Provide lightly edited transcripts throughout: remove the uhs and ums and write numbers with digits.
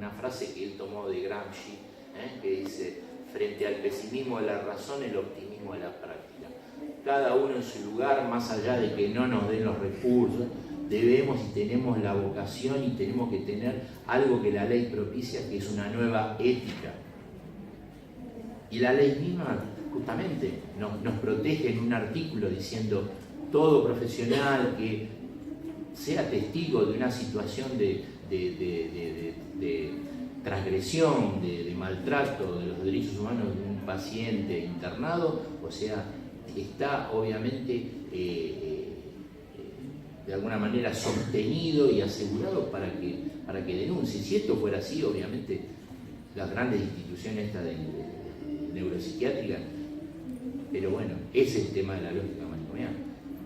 Una frase que él tomó de Gramsci, que dice: frente al pesimismo de la razón, el optimismo de la práctica. Cada uno en su lugar, más allá de que no nos den los recursos, debemos y tenemos la vocación y tenemos que tener algo que la ley propicia, que es una nueva ética. Y la ley misma justamente nos protege en un artículo diciendo: todo profesional que sea testigo de una situación de transgresión, de maltrato de los derechos humanos de un paciente internado, o sea, está obviamente de alguna manera sostenido y asegurado para que denuncie. Si esto fuera así, obviamente las grandes instituciones estas de neuropsiquiátrica, pero bueno, ese es el tema de la lógica manicomial.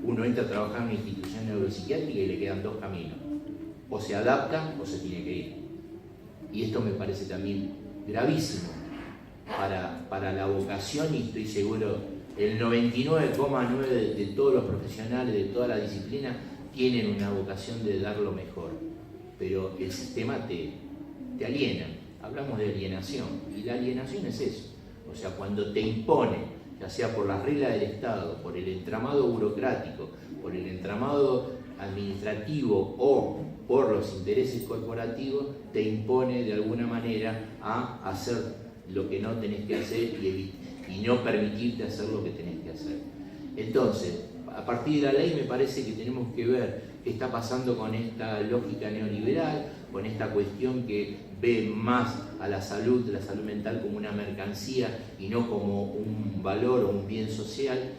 Uno entra a trabajar en una institución neuropsiquiátrica y le quedan dos caminos: o se adapta o se tiene que ir. Y esto me parece también gravísimo para la vocación, y estoy seguro el 99,9% de todos los profesionales de toda la disciplina tienen una vocación de dar lo mejor, pero el sistema te aliena. Hablamos de alienación, y la alienación es eso. O sea, cuando te impone, ya sea por las reglas del Estado, por el entramado burocrático, por el entramado administrativo o por los intereses corporativos, te impone de alguna manera a hacer lo que no tenés que hacer y no permitirte hacer lo que tenés que hacer. Entonces, a partir de la ley me parece que tenemos que ver qué está pasando con esta lógica neoliberal, con esta cuestión que ve más a la salud mental como una mercancía y no como un valor o un bien social,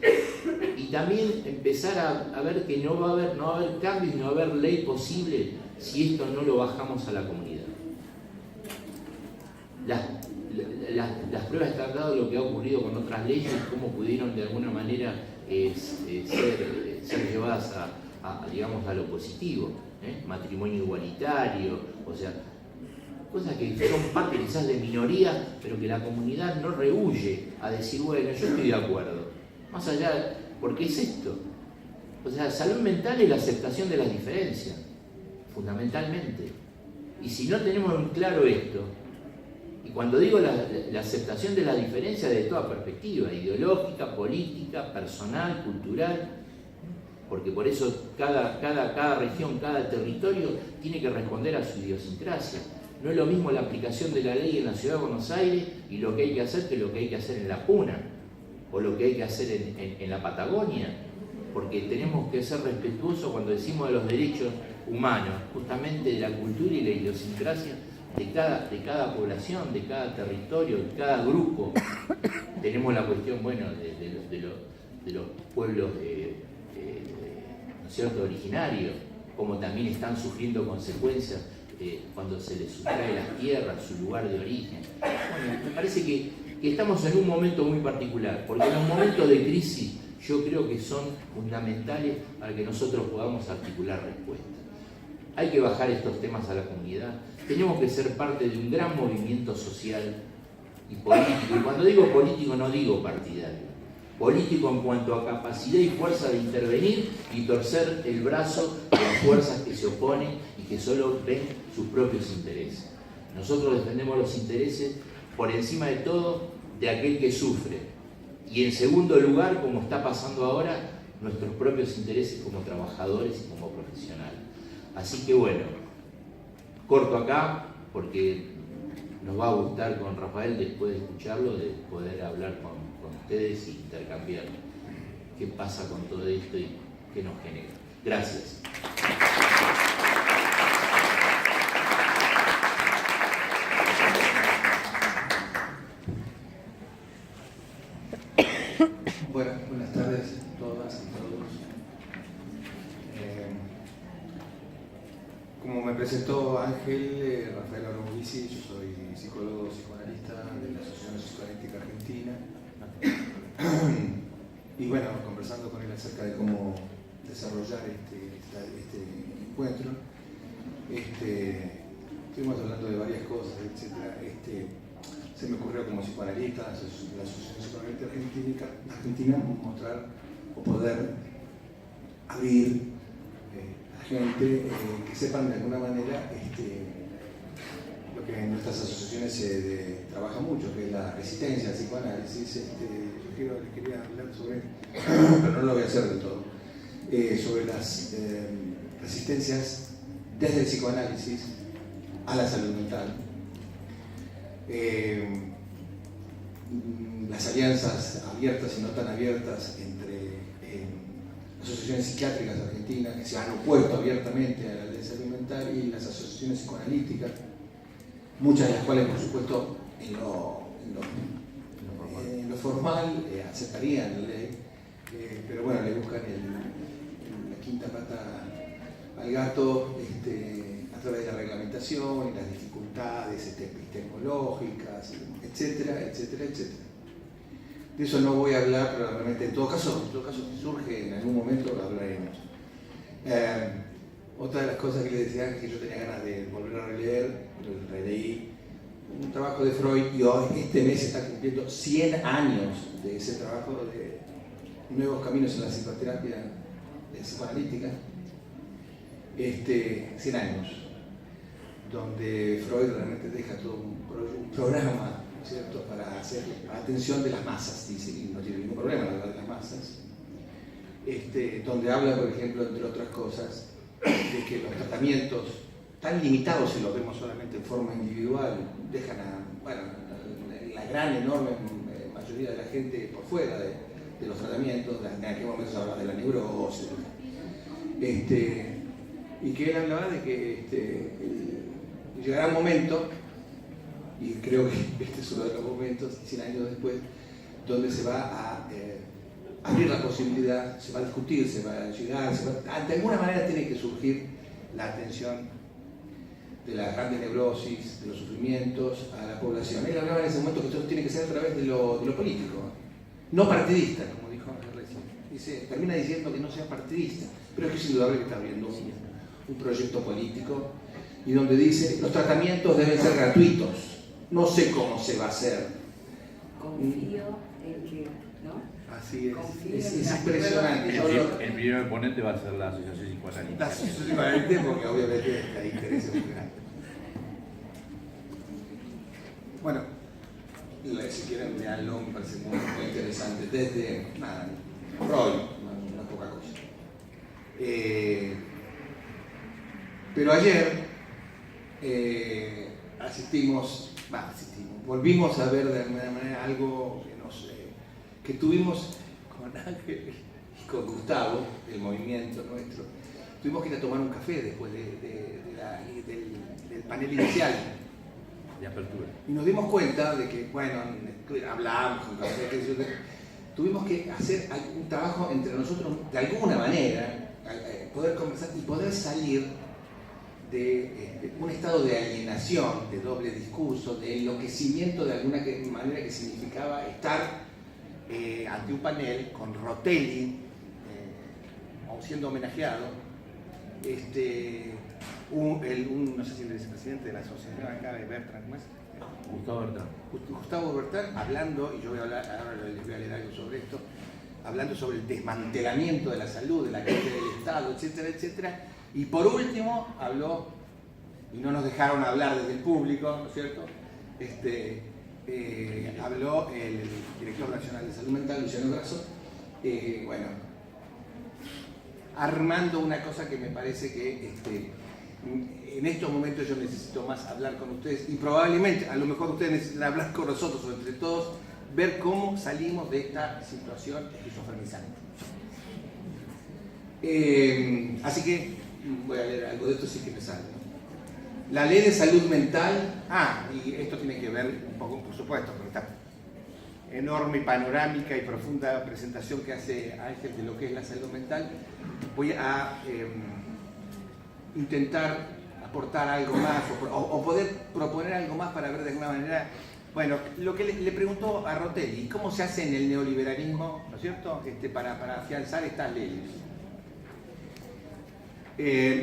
y también empezar a ver que no va a haber cambios, no va a haber ley posible si esto no lo bajamos a la comunidad. Las pruebas están dadas lo que ha ocurrido con otras leyes, cómo pudieron de alguna manera ser llevadas digamos, a lo positivo, matrimonio igualitario, o sea, cosas que son parte quizás de minoría, pero que la comunidad no rehúye a decir: bueno, yo estoy de acuerdo, más allá, porque es esto. O sea, salud mental es la aceptación de las diferencias, fundamentalmente. Y si no tenemos en claro esto, y cuando digo la aceptación de las diferencias de toda perspectiva, ideológica, política, personal, cultural, porque por eso cada región, cada territorio tiene que responder a su idiosincrasia. No es lo mismo la aplicación de la ley en la Ciudad de Buenos Aires y lo que hay que hacer que lo que hay que hacer en La Puna, o lo que hay que hacer en la Patagonia, porque tenemos que ser respetuosos cuando decimos de los derechos humanos, justamente de la cultura y la idiosincrasia de cada población, de cada territorio, de cada grupo. Tenemos la cuestión, bueno, de los pueblos ¿no es cierto?, originarios, como también están sufriendo consecuencias cuando se les sustrae las tierras, su lugar de origen. Bueno, me parece que estamos en un momento muy particular, porque en los momentos de crisis yo creo que son fundamentales para que nosotros podamos articular respuestas. Hay que bajar estos temas a la comunidad, tenemos que ser parte de un gran movimiento social y político, y cuando digo político no digo partidario, político en cuanto a capacidad y fuerza de intervenir y torcer el brazo de las fuerzas que se oponen y que solo ven sus propios intereses. Nosotros defendemos los intereses por encima de todo de aquel que sufre, y en segundo lugar, como está pasando ahora, nuestros propios intereses como trabajadores y como profesionales. Así que bueno, corto acá porque nos va a gustar con Rafael, después de escucharlo, de poder hablar con ustedes y intercambiar qué pasa con todo esto y qué nos genera. Gracias. Bueno, buenas tardes a todas y todos. Como me presentó Ángel, Rafael Aramubici, yo soy psicólogo psicoanalista de la Asociación Psicoanalítica Argentina. Y bueno, conversando con él acerca de cómo desarrollar este encuentro, estuvimos hablando de varias cosas, etc. Se me ocurrió como psicoanalista, la Asociación Psicoanalítica Argentina, mostrar o poder abrir a gente que sepan de alguna manera lo que en estas asociaciones se trabaja mucho, que es la resistencia al psicoanálisis. Yo les quería hablar sobre, pero no lo voy a hacer del todo, sobre las resistencias desde el psicoanálisis a la salud mental. Las alianzas abiertas y no tan abiertas entre asociaciones psiquiátricas argentinas que se han opuesto abiertamente a la ley de salud mental y las asociaciones psicoanalíticas, muchas de las cuales, por supuesto, en lo formal aceptarían la ley, pero bueno, le buscan la quinta pata al gato a través de la reglamentación y las dificultades epistemológicas, etcétera, etcétera, etcétera. De eso no voy a hablar, pero realmente en todo caso si surge en algún momento lo hablaremos. Otra de las cosas que les decía es que yo tenía ganas de volver a releí un trabajo de Freud y hoy este mes se está cumpliendo 100 años de ese trabajo de Nuevos Caminos en la Psicoterapia Psicoanalítica. 100 años, donde Freud realmente deja todo un programa, ¿no es cierto?, para hacer atención de las masas, dice, y no tiene ningún problema hablar de las masas, donde habla, por ejemplo, entre otras cosas, de que los tratamientos tan limitados, si los vemos solamente en forma individual, dejan la gran, enorme mayoría de la gente por fuera de los tratamientos. En aquel momento se hablaba de la neurosis, y que él hablaba de que llegará un momento, y creo que este es uno de los momentos, 100 años después, donde se va a abrir la posibilidad, se va a discutir, se va a llegar, de alguna manera tiene que surgir la atención de las grandes neurosis, de los sufrimientos a la población. Él hablaba en ese momento que esto tiene que ser a través de lo político, no partidista, como dijo recién. Dice, termina diciendo que no sea partidista, pero es que es indudable que está abriendo un proyecto político, y donde dice, los tratamientos deben ser gratuitos, no sé cómo se va a hacer. Confío en que, ¿no? Así es impresionante. El primer ponente va a ser la Asociación Psicoanalítica. La Asociación Psicoanalítica, porque obviamente hay intereses muy grandes. Bueno, si quieren veanlo, me parece muy interesante. Desde, Freud, una poca cosa. Pero ayer volvimos a ver de alguna manera algo que tuvimos con Ángel y con Gustavo, del movimiento nuestro. Tuvimos que ir a tomar un café después del panel inicial de apertura. y nos dimos cuenta de que, bueno, hablábamos con café, tuvimos que hacer un trabajo entre nosotros de alguna manera, poder conversar y poder salir de un estado de alienación, de doble discurso, de enloquecimiento de alguna manera que significaba estar ante un panel con Rotelli, siendo homenajeado, no sé si el vicepresidente de la asociación acá de Bertrand, ¿cómo es? Gustavo Bertrand, hablando, y yo voy a hablar, ahora les voy a leer algo sobre esto, hablando sobre el desmantelamiento de la salud, de la caída del Estado, etcétera, etcétera. Y por último habló, y no nos dejaron hablar desde el público, ¿no es cierto? Habló el director nacional de salud mental, Luciano Grasso, armando una cosa que me parece que en estos momentos yo necesito más hablar con ustedes, y probablemente, a lo mejor ustedes necesitan hablar con nosotros o entre todos, ver cómo salimos de esta situación esquizofrenizante. Así que voy a leer algo de esto, sí que me sale. La ley de salud mental, y esto tiene que ver un poco, por supuesto, con esta enorme panorámica y profunda presentación que hace Ángel de lo que es la salud mental. Voy a intentar aportar algo más o poder proponer algo más para ver de alguna manera, bueno, lo que le preguntó a Rotelli, ¿cómo se hace en el neoliberalismo, ¿no es cierto?, para afianzar estas leyes?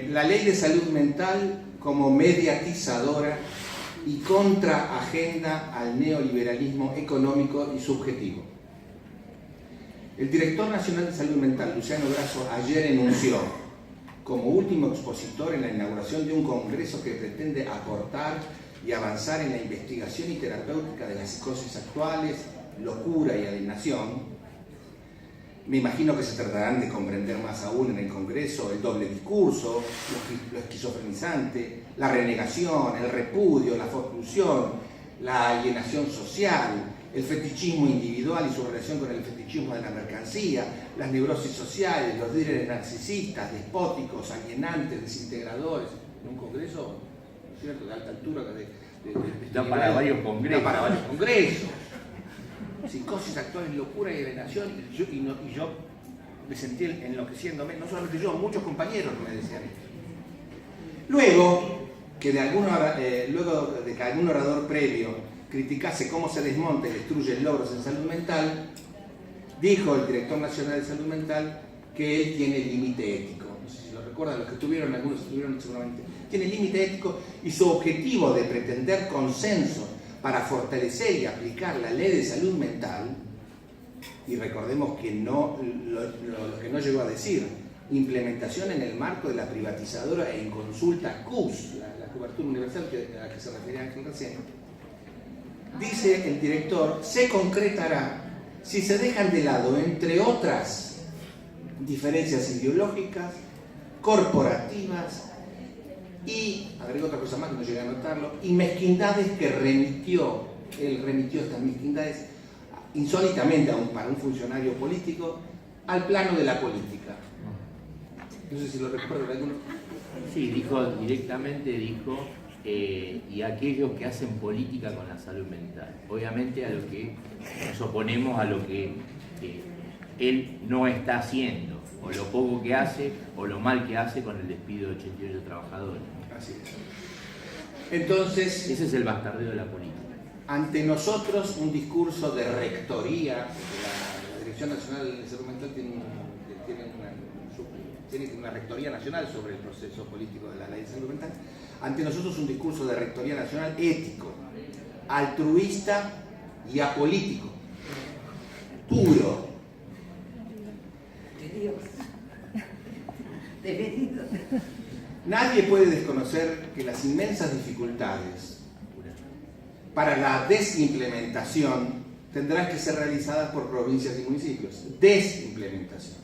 La ley de salud mental como mediatizadora y contraagenda al neoliberalismo económico y subjetivo. El director nacional de salud mental, Luciano Grasso, ayer enunció, como último expositor en la inauguración de un congreso que pretende aportar y avanzar en la investigación y terapéutica de las psicosis actuales, locura y alienación. Me imagino que se tratarán de comprender más aún en el Congreso el doble discurso, lo esquizofrenizante, la renegación, el repudio, la forclusión, la alienación social, el fetichismo individual y su relación con el fetichismo de la mercancía, las neurosis sociales, los líderes narcisistas, despóticos, alienantes, desintegradores. En un Congreso, ¿no es cierto?, de alta altura. Da para varios congresos. Da para varios congresos. Psicosis actuales, locura y alienación, y yo me sentí enloqueciéndome, no solamente yo, muchos compañeros me decían esto. Luego de que algún orador previo criticase cómo se desmonta y destruye logros en salud mental, dijo el director nacional de salud mental que él tiene límite ético. No sé si lo recuerdan, los que estuvieron, algunos estuvieron seguramente. Tiene límite ético y su objetivo de pretender consenso para fortalecer y aplicar la ley de salud mental, y recordemos que no, lo que no llegó a decir, implementación en el marco de la privatizadora e inconsulta CUS, la cobertura universal a la que se refería Ángel recién, dice el director, se concretará si se dejan de lado, entre otras diferencias ideológicas, corporativas y, agrego otra cosa más que no llegué a notarlo, y mezquindades que él remitió estas mezquindades insólitamente aún para un funcionario político al plano de la política. No sé si lo recuerdo alguno. Sí, directamente dijo, y aquellos que hacen política con la salud mental. Obviamente a lo que nos oponemos a lo que él no está haciendo, o lo poco que hace, o lo mal que hace con el despido de 88 trabajadores. Así es. Entonces, ese es el bastardeo de la política. Ante nosotros un discurso de rectoría, la Dirección Nacional de Salud Mental tiene una rectoría nacional sobre el proceso político de la ley de salud mental. Ante nosotros un discurso de rectoría nacional ético, altruista y apolítico, puro. De Dios. De Benito. Nadie puede desconocer que las inmensas dificultades para la desimplementación tendrán que ser realizadas por provincias y municipios. Desimplementación.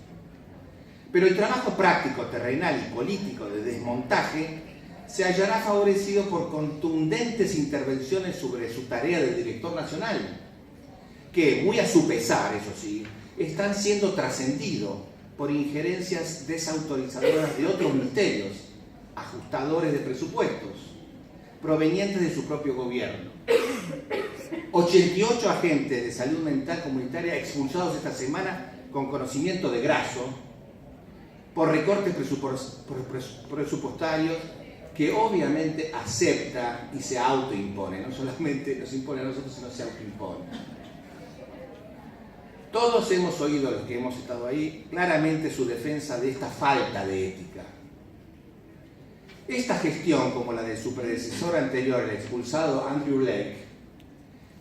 Pero el trabajo práctico, terrenal y político de desmontaje se hallará favorecido por contundentes intervenciones sobre su tarea de director nacional, que, muy a su pesar, eso sí, están siendo trascendidos por injerencias desautorizadoras de otros ministerios, ajustadores de presupuestos, provenientes de su propio gobierno. 88 agentes de salud mental comunitaria expulsados esta semana con conocimiento de Grasso por recortes presupuestarios que obviamente acepta y se autoimpone, no solamente nos impone a nosotros, sino se autoimpone. Todos hemos oído, los que hemos estado ahí, claramente su defensa de esta falta de ética. Esta gestión, como la de su predecesor anterior, el expulsado Andrew Lake,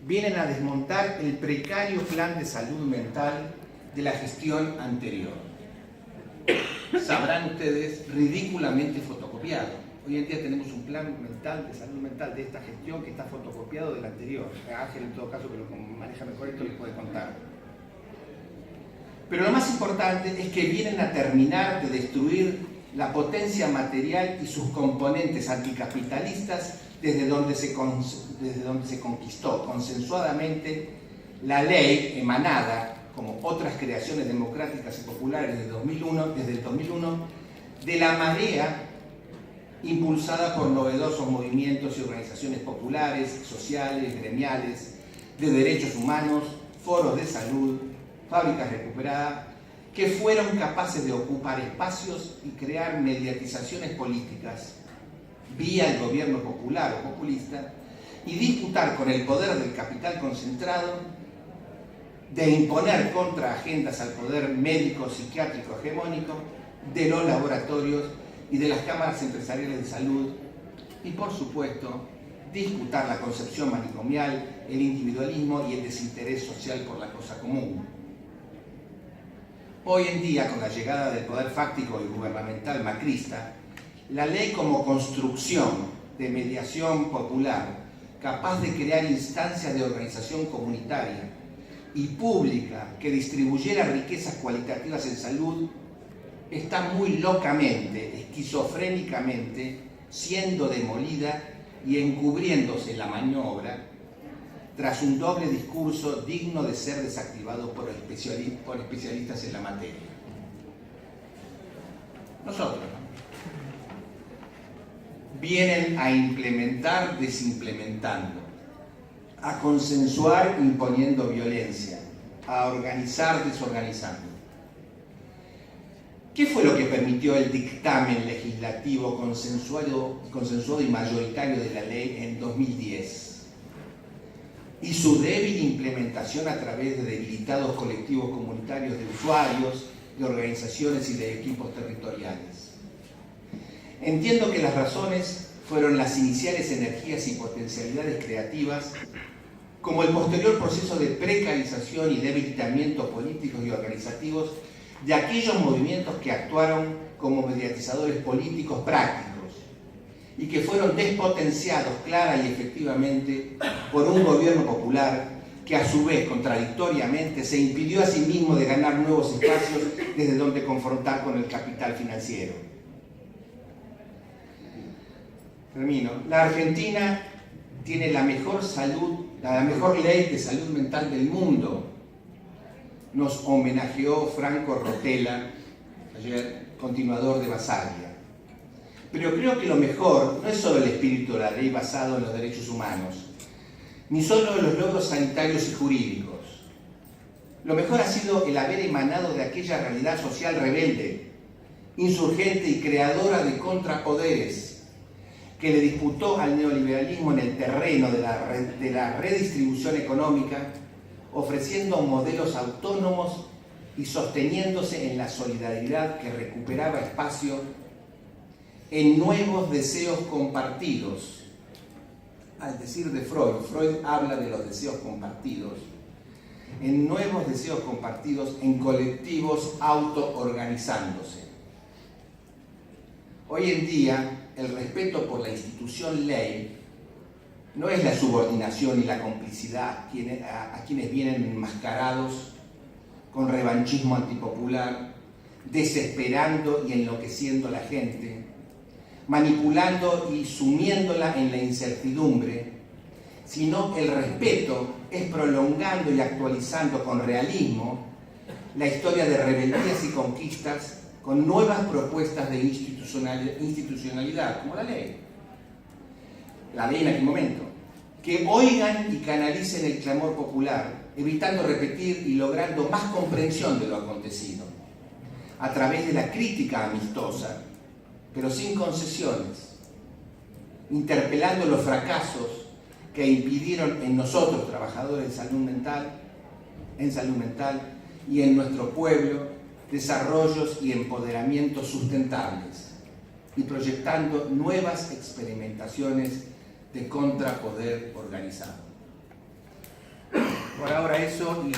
vienen a desmontar el precario plan de salud mental de la gestión anterior. Sabrán ustedes, ridículamente fotocopiado. Hoy en día tenemos un plan mental de salud mental de esta gestión que está fotocopiado del anterior. Ángel, en todo caso, que lo maneja mejor esto, les puede contar. Pero lo más importante es que vienen a terminar de destruir la potencia material y sus componentes anticapitalistas desde donde se conquistó consensuadamente la ley emanada, como otras creaciones democráticas y populares desde el 2001, de la marea impulsada por novedosos movimientos y organizaciones populares, sociales, gremiales, de derechos humanos, foros de salud, fábricas recuperadas, que fueron capaces de ocupar espacios y crear mediatizaciones políticas vía el gobierno popular o populista y disputar con el poder del capital concentrado, de imponer contraagendas al poder médico psiquiátrico hegemónico, de los laboratorios y de las cámaras empresariales de salud y, por supuesto, disputar la concepción manicomial, el individualismo y el desinterés social por la cosa común. Hoy en día, con la llegada del poder fáctico y gubernamental macrista, la ley como construcción de mediación popular capaz de crear instancias de organización comunitaria y pública que distribuyera riquezas cualitativas en salud, está muy locamente, esquizofrénicamente, siendo demolida y encubriéndose la maniobra tras un doble discurso digno de ser desactivado por especialistas en la materia. Nosotros vienen a implementar desimplementando, a consensuar imponiendo violencia, a organizar desorganizando. ¿Qué fue lo que permitió el dictamen legislativo consensuado y mayoritario de la ley en 2010? Y su débil implementación a través de debilitados colectivos comunitarios de usuarios, de organizaciones y de equipos territoriales. Entiendo que las razones fueron las iniciales energías y potencialidades creativas, como el posterior proceso de precarización y debilitamiento políticos y organizativos de aquellos movimientos que actuaron como mediatizadores políticos prácticos y que fueron despotenciados clara y efectivamente por un gobierno popular que a su vez, contradictoriamente, se impidió a sí mismo de ganar nuevos espacios desde donde confrontar con el capital financiero. Termino. La Argentina tiene la mejor ley de salud mental del mundo. Nos homenajeó Franco Rotella, ayer continuador de Basaglia. Pero creo que lo mejor no es solo el espíritu de la ley basado en los derechos humanos, ni solo en los logros sanitarios y jurídicos. Lo mejor ha sido el haber emanado de aquella realidad social rebelde, insurgente y creadora de contrapoderes, que le disputó al neoliberalismo en el terreno de la redistribución económica, ofreciendo modelos autónomos y sosteniéndose en la solidaridad que recuperaba espacio en nuevos deseos compartidos. Al decir de Freud habla de los deseos compartidos, en nuevos deseos compartidos en colectivos autoorganizándose. Hoy en día, el respeto por la institución ley no es la subordinación y la complicidad a quienes vienen enmascarados con revanchismo antipopular, desesperando y enloqueciendo a la gente, manipulando y sumiéndola en la incertidumbre, sino el respeto es prolongando y actualizando con realismo la historia de rebeldías y conquistas con nuevas propuestas de institucionalidad, como la ley en aquel momento, que oigan y canalicen el clamor popular, evitando repetir y logrando más comprensión de lo acontecido, a través de la crítica amistosa, pero sin concesiones, interpelando los fracasos que impidieron en nosotros, trabajadores en salud mental y en nuestro pueblo, desarrollos y empoderamientos sustentables, y proyectando nuevas experimentaciones de contrapoder organizado. Por ahora eso y...